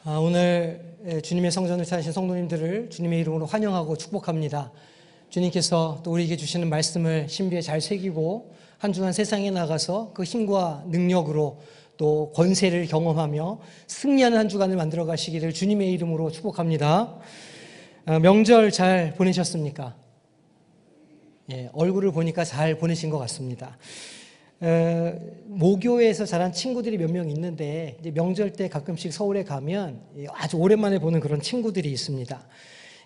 오늘 주님의 성전을 찾으신 성도님들을 주님의 이름으로 환영하고 축복합니다. 주님께서 또 우리에게 주시는 말씀을 신비에 잘 새기고 한 주간 세상에 나가서 그 힘과 능력으로 또 권세를 경험하며 승리하는 한 주간을 만들어 가시기를 주님의 이름으로 축복합니다. 명절 잘 보내셨습니까? 예, 얼굴을 보니까 잘 보내신 것 같습니다. 모교에서 자란 친구들이 몇 명 있는데 이제 명절 때 가끔씩 서울에 가면 아주 오랜만에 보는 그런 친구들이 있습니다.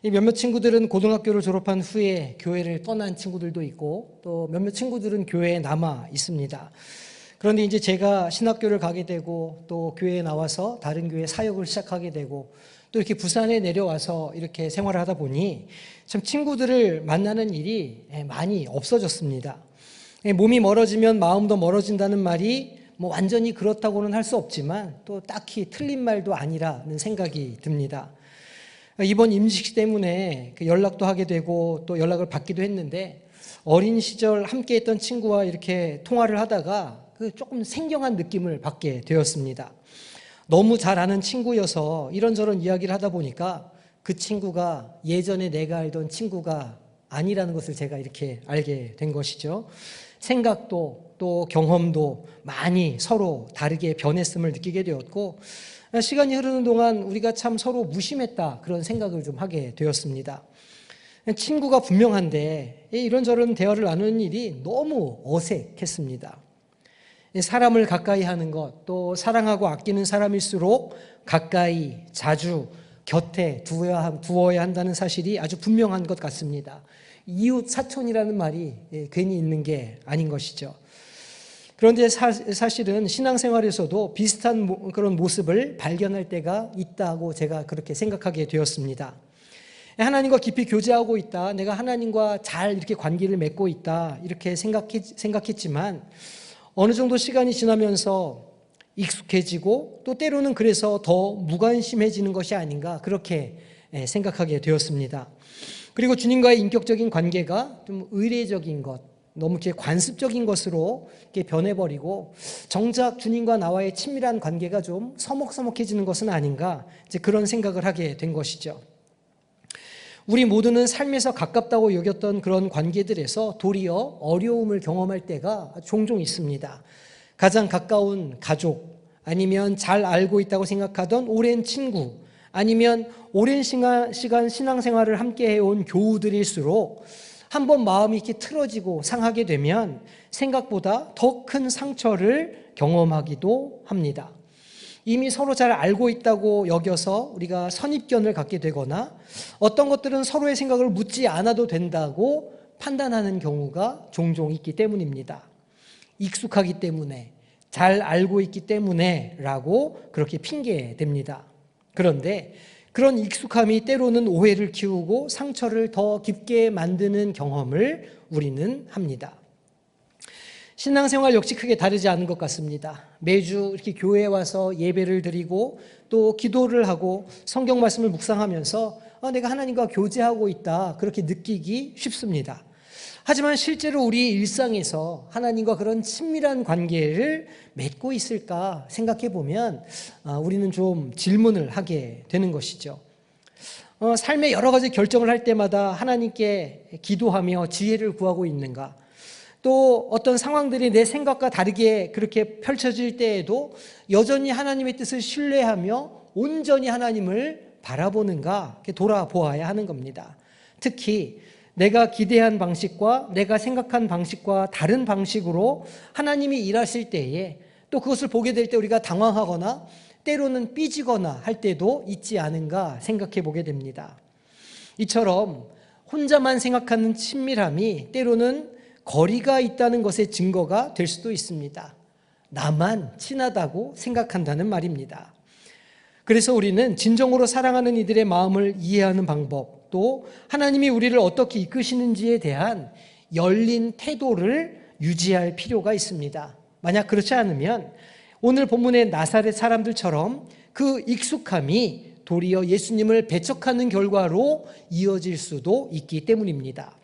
이 몇몇 친구들은 고등학교를 졸업한 후에 교회를 떠난 친구들도 있고 또 몇몇 친구들은 교회에 남아 있습니다. 그런데 이제 제가 신학교를 가게 되고 또 교회에 나와서 다른 교회 사역을 시작하게 되고 또 이렇게 부산에 내려와서 이렇게 생활을 하다 보니 참 친구들을 만나는 일이 많이 없어졌습니다. 몸이 멀어지면 마음도 멀어진다는 말이 완전히 그렇다고는 할 수 없지만 또 딱히 틀린 말도 아니라는 생각이 듭니다. 이번 임식 때문에 연락도 하게 되고 또 연락을 받기도 했는데 어린 시절 함께 했던 친구와 이렇게 통화를 하다가 조금 생경한 느낌을 받게 되었습니다. 너무 잘 아는 친구여서 이런저런 이야기를 하다 보니까 그 친구가 예전에 내가 알던 친구가 아니라는 것을 제가 이렇게 알게 된 것이죠. 생각도 또 경험도 많이 서로 다르게 변했음을 느끼게 되었고 시간이 흐르는 동안 우리가 참 서로 무심했다 그런 생각을 좀 하게 되었습니다. 친구가 분명한데 이런저런 대화를 나누는 일이 너무 어색했습니다. 사람을 가까이 하는 것, 또 사랑하고 아끼는 사람일수록 가까이 자주 곁에 두어야 한다는 사실이 아주 분명한 것 같습니다. 이웃 사촌이라는 말이 괜히 있는 게 아닌 것이죠. 그런데 사실은 신앙생활에서도 비슷한 그런 모습을 발견할 때가 있다고 제가 그렇게 생각하게 되었습니다. 하나님과 깊이 교제하고 있다, 내가 하나님과 잘 이렇게 관계를 맺고 있다 이렇게 생각했지만 어느 정도 시간이 지나면서 익숙해지고 또 때로는 그래서 더 무관심해지는 것이 아닌가 그렇게 생각하게 되었습니다. 그리고 주님과의 인격적인 관계가 좀 의례적인 것, 너무 이렇게 관습적인 것으로 이렇게 변해버리고 정작 주님과 나와의 친밀한 관계가 좀 서먹서먹해지는 것은 아닌가 이제 그런 생각을 하게 된 것이죠. 우리 모두는 삶에서 가깝다고 여겼던 그런 관계들에서 도리어 어려움을 경험할 때가 종종 있습니다. 가장 가까운 가족, 아니면 잘 알고 있다고 생각하던 오랜 친구, 아니면 오랜 시간 신앙생활을 함께 해온 교우들일수록 한번 마음이 이렇게 틀어지고 상하게 되면 생각보다 더 큰 상처를 경험하기도 합니다. 이미 서로 잘 알고 있다고 여겨서 우리가 선입견을 갖게 되거나 어떤 것들은 서로의 생각을 묻지 않아도 된다고 판단하는 경우가 종종 있기 때문입니다. 익숙하기 때문에, 잘 알고 있기 때문에 라고 그렇게 핑계댑니다. 그런데 그런 익숙함이 때로는 오해를 키우고 상처를 더 깊게 만드는 경험을 우리는 합니다. 신앙생활 역시 크게 다르지 않은 것 같습니다. 매주 이렇게 교회에 와서 예배를 드리고 또 기도를 하고 성경 말씀을 묵상하면서 내가 하나님과 교제하고 있다 그렇게 느끼기 쉽습니다. 하지만 실제로 우리 일상에서 하나님과 그런 친밀한 관계를 맺고 있을까 생각해 보면 우리는 좀 질문을 하게 되는 것이죠. 삶의 여러 가지 결정을 할 때마다 하나님께 기도하며 지혜를 구하고 있는가? 또 어떤 상황들이 내 생각과 다르게 그렇게 펼쳐질 때에도 여전히 하나님의 뜻을 신뢰하며 온전히 하나님을 바라보는가 이렇게 돌아보아야 하는 겁니다. 특히 내가 기대한 방식과 내가 생각한 방식과 다른 방식으로 하나님이 일하실 때에 또 그것을 보게 될 때 우리가 당황하거나 때로는 삐지거나 할 때도 있지 않은가 생각해 보게 됩니다. 이처럼 혼자만 생각하는 친밀함이 때로는 거리가 있다는 것의 증거가 될 수도 있습니다. 나만 친하다고 생각한다는 말입니다. 그래서 우리는 진정으로 사랑하는 이들의 마음을 이해하는 방법, 또 하나님이 우리를 어떻게 이끄시는지에 대한 열린 태도를 유지할 필요가 있습니다. 만약 그렇지 않으면 오늘 본문의 나사렛 사람들처럼 그 익숙함이 도리어 예수님을 배척하는 결과로 이어질 수도 있기 때문입니다.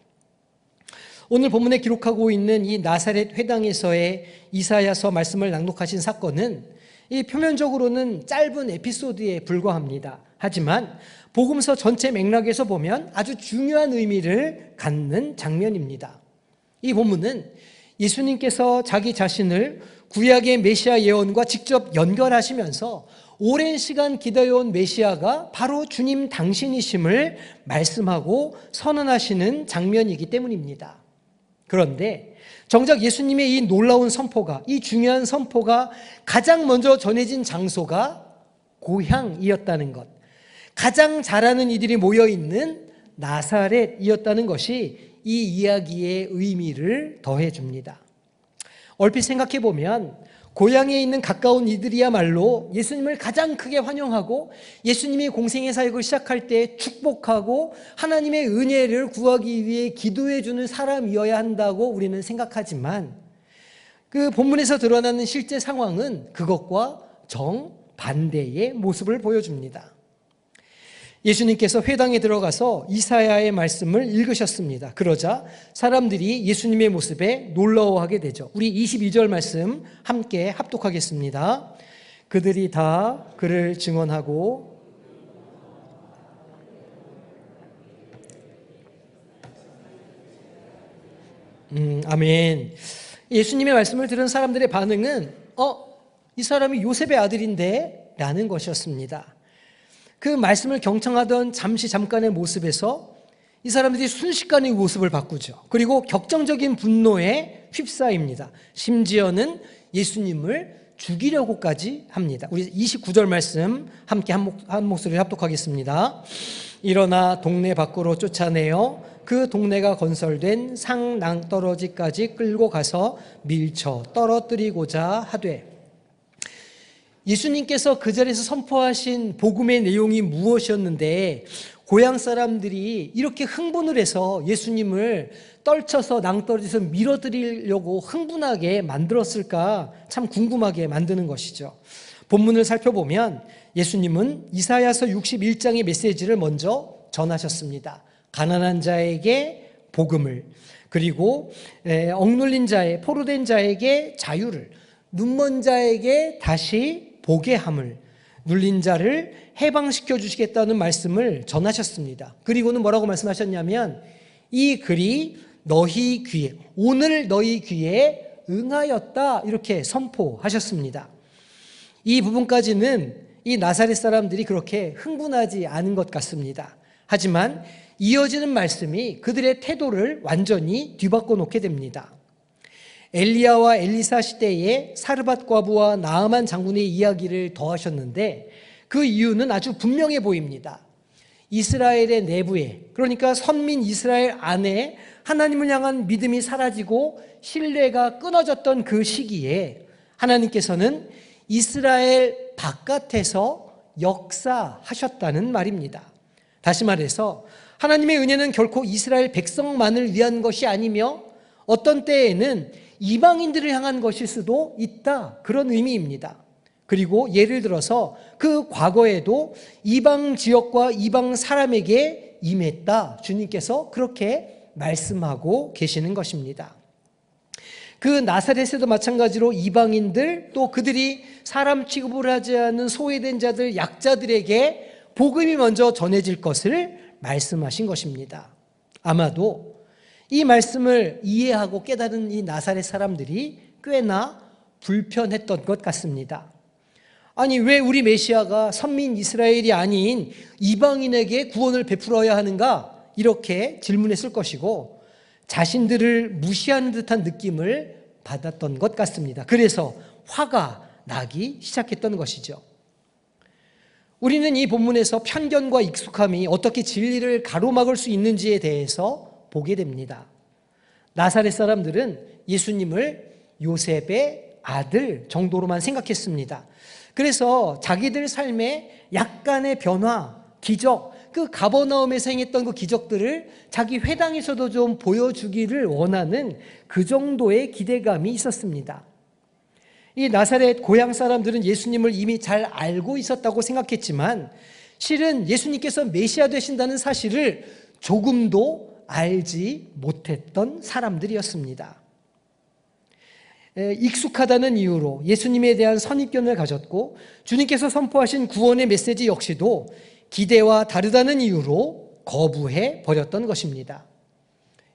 오늘 본문에 기록하고 있는 이 나사렛 회당에서의 이사야서 말씀을 낭독하신 사건은 이 표면적으로는 짧은 에피소드에 불과합니다. 하지만 복음서 전체 맥락에서 보면 아주 중요한 의미를 갖는 장면입니다. 이 본문은 예수님께서 자기 자신을 구약의 메시아 예언과 직접 연결하시면서 오랜 시간 기다려온 메시아가 바로 주님 당신이심을 말씀하고 선언하시는 장면이기 때문입니다. 그런데 정작 예수님의 이 놀라운 선포가, 이 중요한 선포가 가장 먼저 전해진 장소가 고향이었다는 것, 가장 잘하는 이들이 모여있는 나사렛이었다는 것이 이 이야기의 의미를 더해줍니다. 얼핏 생각해보면 고향에 있는 가까운 이들이야말로 예수님을 가장 크게 환영하고 예수님이 공생의 사역을 시작할 때 축복하고 하나님의 은혜를 구하기 위해 기도해주는 사람이어야 한다고 우리는 생각하지만 그 본문에서 드러나는 실제 상황은 그것과 정반대의 모습을 보여줍니다. 예수님께서 회당에 들어가서 이사야의 말씀을 읽으셨습니다. 그러자 사람들이 예수님의 모습에 놀라워하게 되죠. 우리 22절 말씀 함께 합독하겠습니다. 그들이 다 그를 증언하고 아멘. 예수님의 말씀을 들은 사람들의 반응은 이 사람이 요셉의 아들인데 라는 것이었습니다. 그 말씀을 경청하던 잠깐의 모습에서 이 사람들이 순식간에 모습을 바꾸죠. 그리고 격정적인 분노에 휩싸입니다. 심지어는 예수님을 죽이려고까지 합니다. 우리 29절 말씀 함께 한 목소리를 합독하겠습니다. 일어나 동네 밖으로 쫓아내어 그 동네가 건설된 상 낭떠러지까지 끌고 가서 밀쳐 떨어뜨리고자 하되, 예수님께서 그 자리에서 선포하신 복음의 내용이 무엇이었는데 고향 사람들이 이렇게 흥분을 해서 예수님을 떨쳐서 낭떠러지에서 밀어드리려고 흥분하게 만들었을까 참 궁금하게 만드는 것이죠. 본문을 살펴보면 예수님은 이사야서 61장의 메시지를 먼저 전하셨습니다. 가난한 자에게 복음을, 그리고 억눌린 자의, 포로된 자에게 자유를, 눈먼 자에게 다시 보게 함을, 눌린 자를 해방시켜 주시겠다는 말씀을 전하셨습니다. 그리고는 뭐라고 말씀하셨냐면 이 글이 너희 귀에, 오늘 너희 귀에 응하였다, 이렇게 선포하셨습니다. 이 부분까지는 이 나사렛 사람들이 그렇게 흥분하지 않은 것 같습니다. 하지만 이어지는 말씀이 그들의 태도를 완전히 뒤바꿔 놓게 됩니다. 엘리야와 엘리사 시대에 사르밧 과부와 나아만 장군의 이야기를 더하셨는데 그 이유는 아주 분명해 보입니다. 이스라엘의 내부에, 그러니까 선민 이스라엘 안에 하나님을 향한 믿음이 사라지고 신뢰가 끊어졌던 그 시기에 하나님께서는 이스라엘 바깥에서 역사하셨다는 말입니다. 다시 말해서 하나님의 은혜는 결코 이스라엘 백성만을 위한 것이 아니며 어떤 때에는 이방인들을 향한 것일 수도 있다, 그런 의미입니다. 그리고 예를 들어서 그 과거에도 이방 지역과 이방 사람에게 임했다, 주님께서 그렇게 말씀하고 계시는 것입니다. 그 나사렛에도 마찬가지로 이방인들, 또 그들이 사람 취급을 하지 않는 소외된 자들, 약자들에게 복음이 먼저 전해질 것을 말씀하신 것입니다. 아마도 이 말씀을 이해하고 깨달은 이 나사렛 사람들이 꽤나 불편했던 것 같습니다. 아니, 왜 우리 메시아가 선민 이스라엘이 아닌 이방인에게 구원을 베풀어야 하는가? 이렇게 질문했을 것이고 자신들을 무시하는 듯한 느낌을 받았던 것 같습니다. 그래서 화가 나기 시작했던 것이죠. 우리는 이 본문에서 편견과 익숙함이 어떻게 진리를 가로막을 수 있는지에 대해서 보게 됩니다. 나사렛 사람들은 예수님을 요셉의 아들 정도로만 생각했습니다. 그래서 자기들 삶에 약간의 변화, 기적, 그 가버나움에서 행했던 그 기적들을 자기 회당에서도 좀 보여주기를 원하는 그 정도의 기대감이 있었습니다. 이 나사렛 고향 사람들은 예수님을 이미 잘 알고 있었다고 생각했지만 실은 예수님께서 메시아 되신다는 사실을 조금도 알지 못했던 사람들이었습니다. 익숙하다는 이유로 예수님에 대한 선입견을 가졌고, 주님께서 선포하신 구원의 메시지 역시도 기대와 다르다는 이유로 거부해 버렸던 것입니다.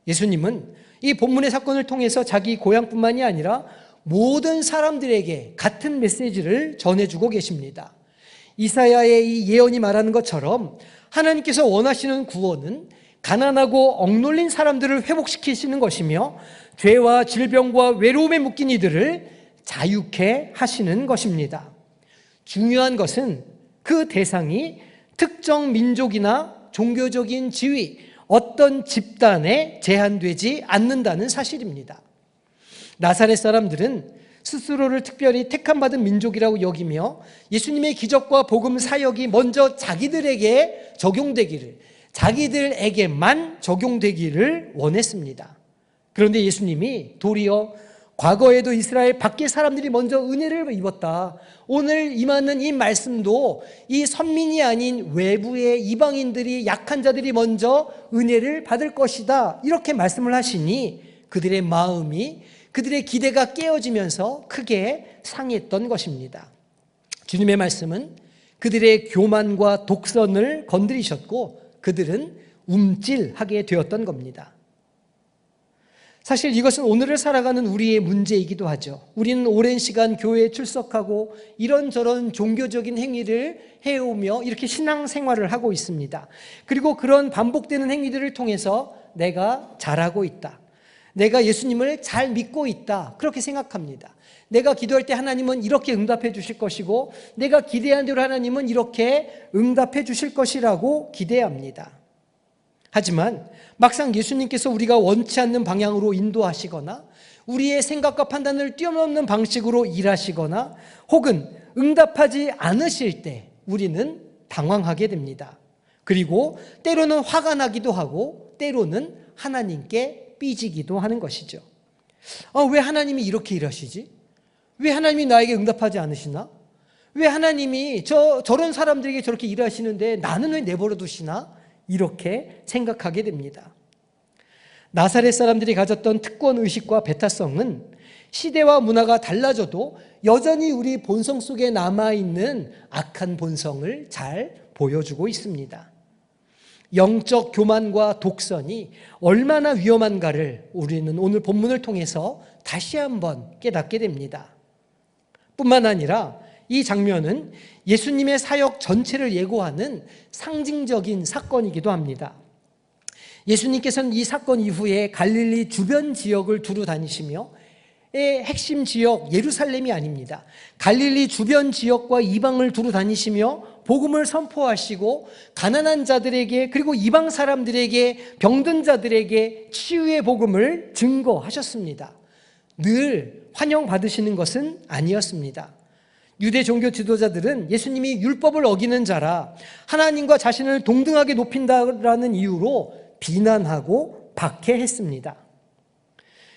예수님은 이 본문의 사건을 통해서 자기 고향뿐만이 아니라 모든 사람들에게 같은 메시지를 전해주고 계십니다. 이사야의 이 예언이 말하는 것처럼 하나님께서 원하시는 구원은 가난하고 억눌린 사람들을 회복시키시는 것이며, 죄와 질병과 외로움에 묶인 이들을 자유케 하시는 것입니다. 중요한 것은 그 대상이 특정 민족이나 종교적인 지위, 어떤 집단에 제한되지 않는다는 사실입니다. 나사렛 사람들은 스스로를 특별히 택함받은 민족이라고 여기며 예수님의 기적과 복음 사역이 먼저 자기들에게 적용되기를, 자기들에게만 적용되기를 원했습니다. 그런데 예수님이 도리어 과거에도 이스라엘 밖의 사람들이 먼저 은혜를 입었다, 오늘 임하는 이 말씀도 이 선민이 아닌 외부의 이방인들이, 약한 자들이 먼저 은혜를 받을 것이다, 이렇게 말씀을 하시니 그들의 마음이, 그들의 기대가 깨어지면서 크게 상했던 것입니다. 주님의 말씀은 그들의 교만과 독선을 건드리셨고 그들은 움찔하게 되었던 겁니다. 사실 이것은 오늘을 살아가는 우리의 문제이기도 하죠. 우리는 오랜 시간 교회에 출석하고 이런저런 종교적인 행위를 해오며 이렇게 신앙생활을 하고 있습니다. 그리고 그런 반복되는 행위들을 통해서 내가 잘하고 있다, 내가 예수님을 잘 믿고 있다, 그렇게 생각합니다. 내가 기도할 때 하나님은 이렇게 응답해 주실 것이고, 내가 기대한 대로 하나님은 이렇게 응답해 주실 것이라고 기대합니다. 하지만 막상 예수님께서 우리가 원치 않는 방향으로 인도하시거나 우리의 생각과 판단을 뛰어넘는 방식으로 일하시거나 혹은 응답하지 않으실 때 우리는 당황하게 됩니다. 그리고 때로는 화가 나기도 하고 때로는 하나님께 삐지기도 하는 것이죠. 왜 하나님이 이렇게 일하시지? 왜 하나님이 나에게 응답하지 않으시나? 왜 하나님이 저런 사람들에게 저렇게 일하시는데 나는 왜 내버려 두시나? 이렇게 생각하게 됩니다. 나사렛 사람들이 가졌던 특권의식과 배타성은 시대와 문화가 달라져도 여전히 우리 본성 속에 남아있는 악한 본성을 잘 보여주고 있습니다. 영적 교만과 독선이 얼마나 위험한가를 우리는 오늘 본문을 통해서 다시 한번 깨닫게 됩니다. 뿐만 아니라 이 장면은 예수님의 사역 전체를 예고하는 상징적인 사건이기도 합니다. 예수님께서는 이 사건 이후에 갈릴리 주변 지역을 두루 다니시며 핵심 지역 예루살렘이 아닙니다. 갈릴리 주변 지역과 이방을 두루 다니시며 복음을 선포하시고 가난한 자들에게, 그리고 이방 사람들에게, 병든 자들에게 치유의 복음을 증거하셨습니다. 늘 환영받으시는 것은 아니었습니다. 유대 종교 지도자들은 예수님이 율법을 어기는 자라 하나님과 자신을 동등하게 높인다라는 이유로 비난하고 박해했습니다.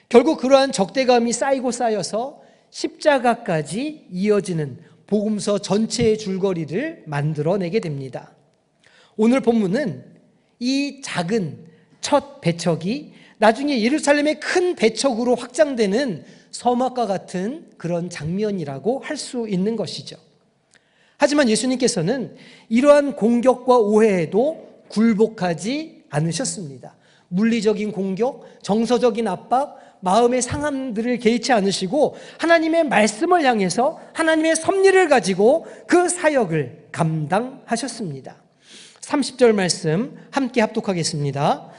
결국 그러한 적대감이 쌓이고 쌓여서 십자가까지 이어지는 복음서 전체의 줄거리를 만들어내게 됩니다. 오늘 본문은 이 작은 첫 배척이 나중에 예루살렘의 큰 배척으로 확장되는 서막과 같은 그런 장면이라고 할 수 있는 것이죠. 하지만 예수님께서는 이러한 공격과 오해에도 굴복하지 않으셨습니다. 물리적인 공격, 정서적인 압박, 마음의 상함들을 개의치 않으시고 하나님의 말씀을 향해서 하나님의 섭리를 가지고 그 사역을 감당하셨습니다. 30절 말씀 함께 합독하겠습니다.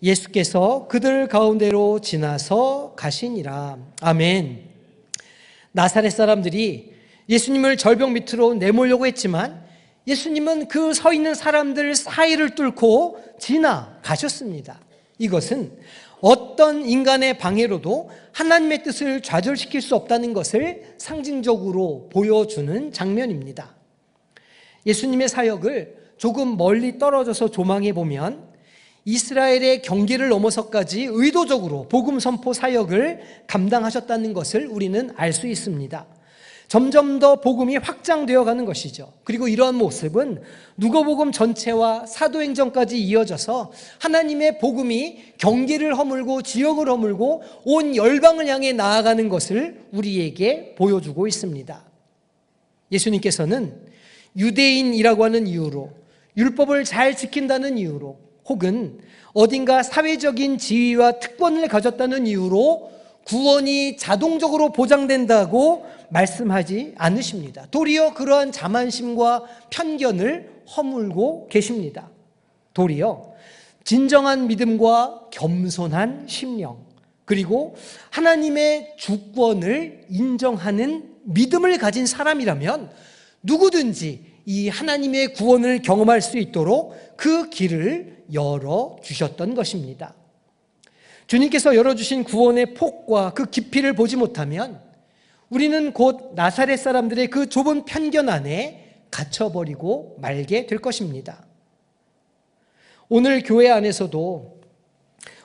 예수께서 그들 가운데로 지나서 가시니라. 아멘. 나사렛 사람들이 예수님을 절벽 밑으로 내몰려고 했지만 예수님은 그 서 있는 사람들 사이를 뚫고 지나가셨습니다. 이것은 어떤 인간의 방해로도 하나님의 뜻을 좌절시킬 수 없다는 것을 상징적으로 보여주는 장면입니다. 예수님의 사역을 조금 멀리 떨어져서 조망해 보면 이스라엘의 경계를 넘어서까지 의도적으로 복음 선포 사역을 감당하셨다는 것을 우리는 알 수 있습니다. 점점 더 복음이 확장되어 가는 것이죠. 그리고 이러한 모습은 누가복음 전체와 사도행전까지 이어져서 하나님의 복음이 경계를 허물고 지역을 허물고 온 열방을 향해 나아가는 것을 우리에게 보여주고 있습니다. 예수님께서는 유대인이라고 하는 이유로, 율법을 잘 지킨다는 이유로, 혹은 어딘가 사회적인 지위와 특권을 가졌다는 이유로 구원이 자동적으로 보장된다고 말씀하지 않으십니다. 도리어 그러한 자만심과 편견을 허물고 계십니다. 도리어 진정한 믿음과 겸손한 심령, 그리고 하나님의 주권을 인정하는 믿음을 가진 사람이라면 누구든지 이 하나님의 구원을 경험할 수 있도록 그 길을 열어주셨던 것입니다. 주님께서 열어주신 구원의 폭과 그 깊이를 보지 못하면 우리는 곧 나사렛 사람들의 그 좁은 편견 안에 갇혀버리고 말게 될 것입니다. 오늘 교회 안에서도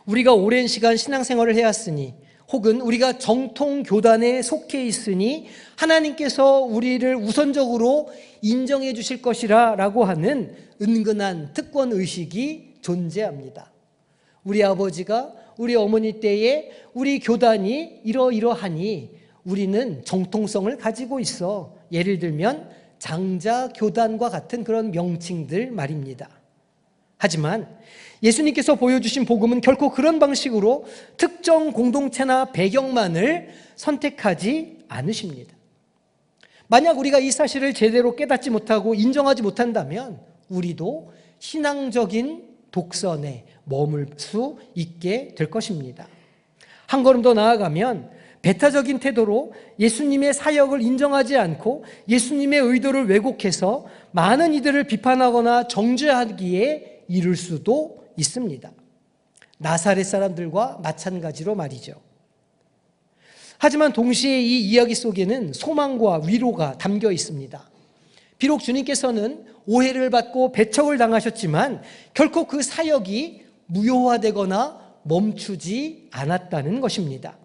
우리가 오랜 시간 신앙생활을 해왔으니, 혹은 우리가 정통 교단에 속해 있으니 하나님께서 우리를 우선적으로 인정해 주실 것이라 라고 하는 은근한 특권의식이 존재합니다. 우리 아버지가, 우리 어머니 때에 우리 교단이 이러이러하니 우리는 정통성을 가지고 있어. 예를 들면 장자교단과 같은 그런 명칭들 말입니다. 하지만 예수님께서 보여주신 복음은 결코 그런 방식으로 특정 공동체나 배경만을 선택하지 않으십니다. 만약 우리가 이 사실을 제대로 깨닫지 못하고 인정하지 못한다면 우리도 신앙적인 독선에 머물 수 있게 될 것입니다. 한 걸음 더 나아가면 배타적인 태도로 예수님의 사역을 인정하지 않고 예수님의 의도를 왜곡해서 많은 이들을 비판하거나 정죄하기에 이를 수도 있습니다. 나사렛 사람들과 마찬가지로 말이죠. 하지만 동시에 이 이야기 속에는 소망과 위로가 담겨 있습니다. 비록 주님께서는 오해를 받고 배척을 당하셨지만 결코 그 사역이 무효화되거나 멈추지 않았다는 것입니다.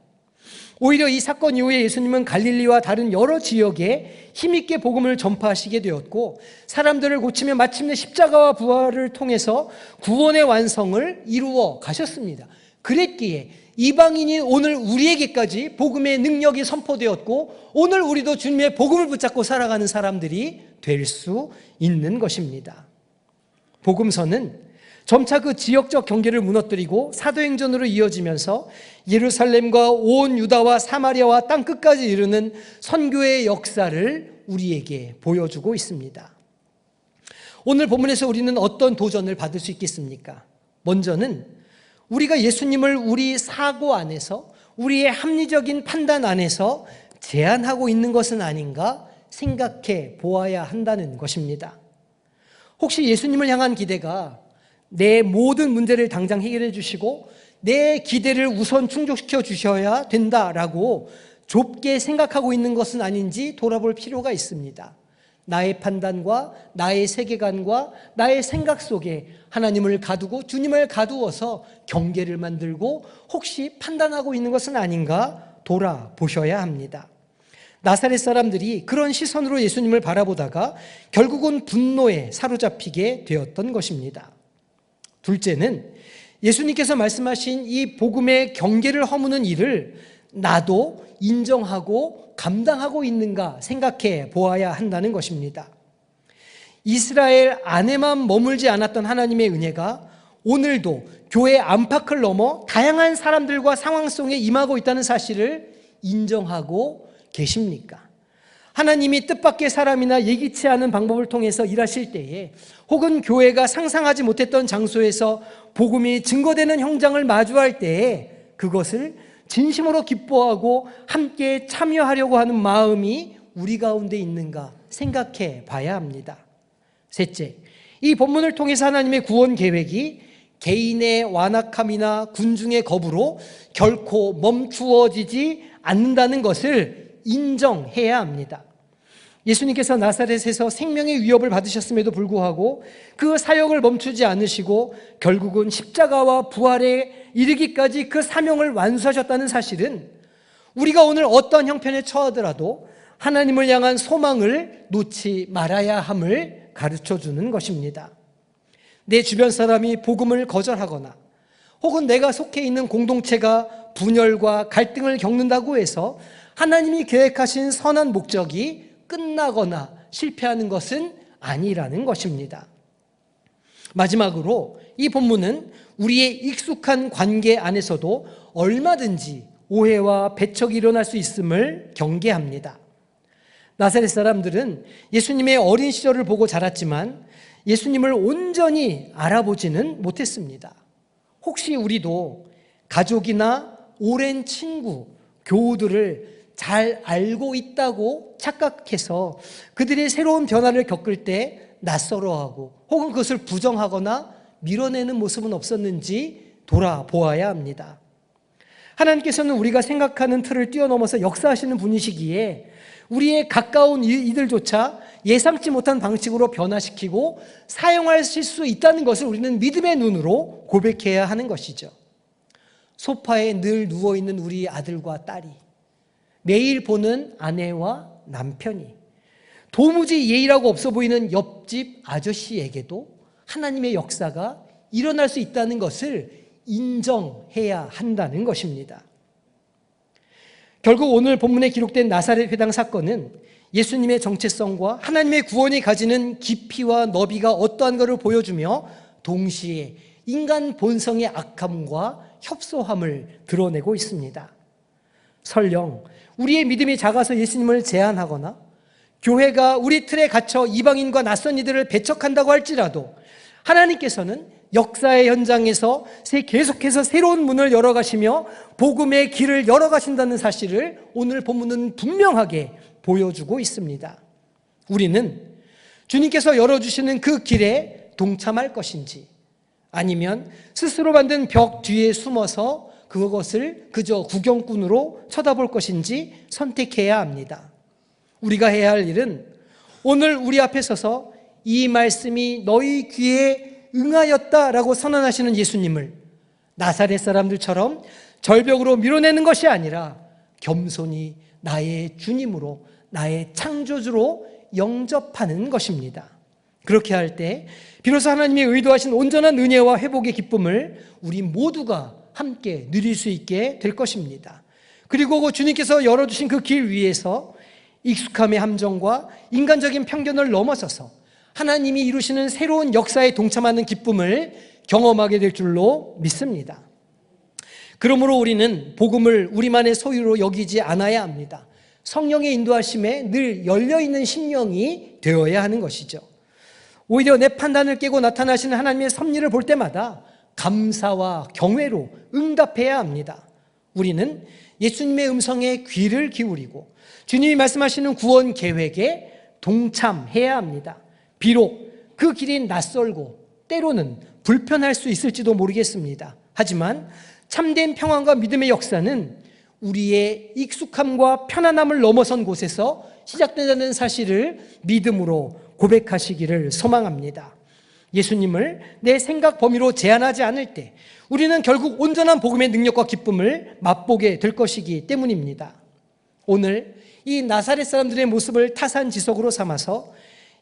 오히려 이 사건 이후에 예수님은 갈릴리와 다른 여러 지역에 힘있게 복음을 전파하시게 되었고, 사람들을 고치며 마침내 십자가와 부활을 통해서 구원의 완성을 이루어 가셨습니다. 그랬기에 이방인이 오늘 우리에게까지 복음의 능력이 선포되었고, 오늘 우리도 주님의 복음을 붙잡고 살아가는 사람들이 될 수 있는 것입니다. 복음서는 점차 그 지역적 경계를 무너뜨리고 사도행전으로 이어지면서 예루살렘과 온 유다와 사마리아와 땅끝까지 이르는 선교의 역사를 우리에게 보여주고 있습니다. 오늘 본문에서 우리는 어떤 도전을 받을 수 있겠습니까? 먼저는 우리가 예수님을 우리 사고 안에서, 우리의 합리적인 판단 안에서 제한하고 있는 것은 아닌가 생각해 보아야 한다는 것입니다. 혹시 예수님을 향한 기대가 내 모든 문제를 당장 해결해 주시고 내 기대를 우선 충족시켜 주셔야 된다라고 좁게 생각하고 있는 것은 아닌지 돌아볼 필요가 있습니다. 나의 판단과 나의 세계관과 나의 생각 속에 하나님을 가두고 주님을 가두어서 경계를 만들고 혹시 판단하고 있는 것은 아닌가 돌아보셔야 합니다. 나사렛 사람들이 그런 시선으로 예수님을 바라보다가 결국은 분노에 사로잡히게 되었던 것입니다. 둘째는 예수님께서 말씀하신 이 복음의 경계를 허무는 일을 나도 인정하고 감당하고 있는가 생각해 보아야 한다는 것입니다. 이스라엘 안에만 머물지 않았던 하나님의 은혜가 오늘도 교회 안팎을 넘어 다양한 사람들과 상황 속에 임하고 있다는 사실을 인정하고 계십니까? 하나님이 뜻밖의 사람이나 예기치 않은 방법을 통해서 일하실 때에, 혹은 교회가 상상하지 못했던 장소에서 복음이 증거되는 현장을 마주할 때에 그것을 진심으로 기뻐하고 함께 참여하려고 하는 마음이 우리 가운데 있는가 생각해 봐야 합니다. 셋째, 이 본문을 통해서 하나님의 구원 계획이 개인의 완악함이나 군중의 겁으로 결코 멈추어지지 않는다는 것을 인정해야 합니다. 예수님께서 나사렛에서 생명의 위협을 받으셨음에도 불구하고 그 사역을 멈추지 않으시고 결국은 십자가와 부활에 이르기까지 그 사명을 완수하셨다는 사실은 우리가 오늘 어떤 형편에 처하더라도 하나님을 향한 소망을 놓지 말아야 함을 가르쳐 주는 것입니다. 내 주변 사람이 복음을 거절하거나 혹은 내가 속해 있는 공동체가 분열과 갈등을 겪는다고 해서 하나님이 계획하신 선한 목적이 끝나거나 실패하는 것은 아니라는 것입니다. 마지막으로 이 본문은 우리의 익숙한 관계 안에서도 얼마든지 오해와 배척이 일어날 수 있음을 경계합니다. 나사렛 사람들은 예수님의 어린 시절을 보고 자랐지만 예수님을 온전히 알아보지는 못했습니다. 혹시 우리도 가족이나 오랜 친구, 교우들을 잘 알고 있다고 착각해서 그들의 새로운 변화를 겪을 때 낯설어하고 혹은 그것을 부정하거나 밀어내는 모습은 없었는지 돌아보아야 합니다. 하나님께서는 우리가 생각하는 틀을 뛰어넘어서 역사하시는 분이시기에 우리의 가까운 이들조차 예상치 못한 방식으로 변화시키고 사용하실 수 있다는 것을 우리는 믿음의 눈으로 고백해야 하는 것이죠. 소파에 늘 누워있는 우리 아들과 딸이, 매일 보는 아내와 남편이, 도무지 예의라고 없어 보이는 옆집 아저씨에게도 하나님의 역사가 일어날 수 있다는 것을 인정해야 한다는 것입니다. 결국 오늘 본문에 기록된 나사렛 회당 사건은 예수님의 정체성과 하나님의 구원이 가지는 깊이와 너비가 어떠한 것을 보여주며 동시에 인간 본성의 악함과 협소함을 드러내고 있습니다. 설령 우리의 믿음이 작아서 예수님을 제한하거나 교회가 우리 틀에 갇혀 이방인과 낯선 이들을 배척한다고 할지라도 하나님께서는 역사의 현장에서 계속해서 새로운 문을 열어가시며 복음의 길을 열어가신다는 사실을 오늘 본문은 분명하게 보여주고 있습니다. 우리는 주님께서 열어주시는 그 길에 동참할 것인지 아니면 스스로 만든 벽 뒤에 숨어서 그것을 그저 구경꾼으로 쳐다볼 것인지 선택해야 합니다. 우리가 해야 할 일은 오늘 우리 앞에 서서 이 말씀이 너희 귀에 응하였다라고 선언하시는 예수님을 나사렛 사람들처럼 절벽으로 밀어내는 것이 아니라 겸손히 나의 주님으로, 나의 창조주로 영접하는 것입니다. 그렇게 할 때 비로소 하나님이 의도하신 온전한 은혜와 회복의 기쁨을 우리 모두가 함께 누릴 수 있게 될 것입니다. 그리고 주님께서 열어주신 그 길 위에서 익숙함의 함정과 인간적인 편견을 넘어서서 하나님이 이루시는 새로운 역사에 동참하는 기쁨을 경험하게 될 줄로 믿습니다. 그러므로 우리는 복음을 우리만의 소유로 여기지 않아야 합니다. 성령의 인도하심에 늘 열려있는 심령이 되어야 하는 것이죠. 오히려 내 판단을 깨고 나타나시는 하나님의 섭리를 볼 때마다 감사와 경외로 응답해야 합니다. 우리는 예수님의 음성에 귀를 기울이고 주님이 말씀하시는 구원 계획에 동참해야 합니다. 비록 그 길이 낯설고 때로는 불편할 수 있을지도 모르겠습니다. 하지만 참된 평안과 믿음의 역사는 우리의 익숙함과 편안함을 넘어선 곳에서 시작된다는 사실을 믿음으로 고백하시기를 소망합니다. 예수님을 내 생각 범위로 제한하지 않을 때 우리는 결국 온전한 복음의 능력과 기쁨을 맛보게 될 것이기 때문입니다. 오늘 이 나사렛 사람들의 모습을 타산지석으로 삼아서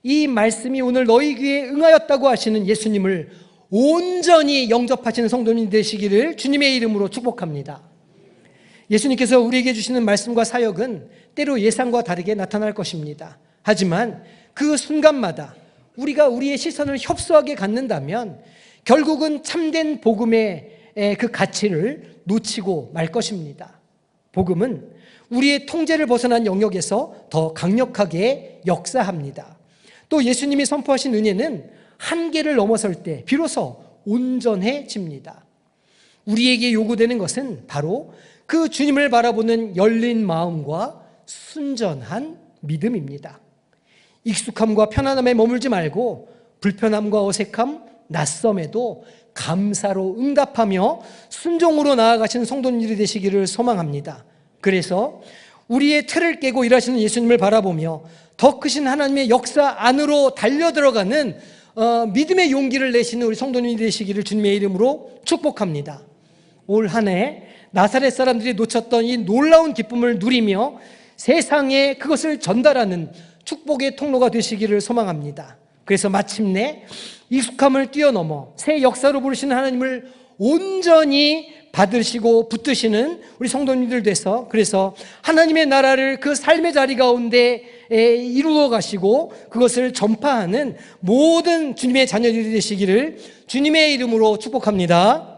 이 말씀이 오늘 너희 귀에 응하였다고 하시는 예수님을 온전히 영접하시는 성도님 되시기를 주님의 이름으로 축복합니다. 예수님께서 우리에게 주시는 말씀과 사역은 때로 예상과 다르게 나타날 것입니다. 하지만 그 순간마다 우리가 우리의 시선을 협소하게 갖는다면 결국은 참된 복음의 그 가치를 놓치고 말 것입니다. 복음은 우리의 통제를 벗어난 영역에서 더 강력하게 역사합니다. 또 예수님이 선포하신 은혜는 한계를 넘어설 때 비로소 온전해집니다. 우리에게 요구되는 것은 바로 그 주님을 바라보는 열린 마음과 순전한 믿음입니다. 익숙함과 편안함에 머물지 말고 불편함과 어색함, 낯섦에도 감사로 응답하며 순종으로 나아가시는 성도님들이 되시기를 소망합니다. 그래서 우리의 틀을 깨고 일하시는 예수님을 바라보며 더 크신 하나님의 역사 안으로 달려들어가는 믿음의 용기를 내시는 우리 성도님이 되시기를 주님의 이름으로 축복합니다. 올 한 해 나사렛 사람들이 놓쳤던 이 놀라운 기쁨을 누리며 세상에 그것을 전달하는 축복의 통로가 되시기를 소망합니다. 그래서 마침내 익숙함을 뛰어넘어 새 역사로 부르시는 하나님을 온전히 받으시고 붙드시는 우리 성도님들 돼서, 그래서 하나님의 나라를 그 삶의 자리 가운데 이루어 가시고 그것을 전파하는 모든 주님의 자녀들이 되시기를 주님의 이름으로 축복합니다.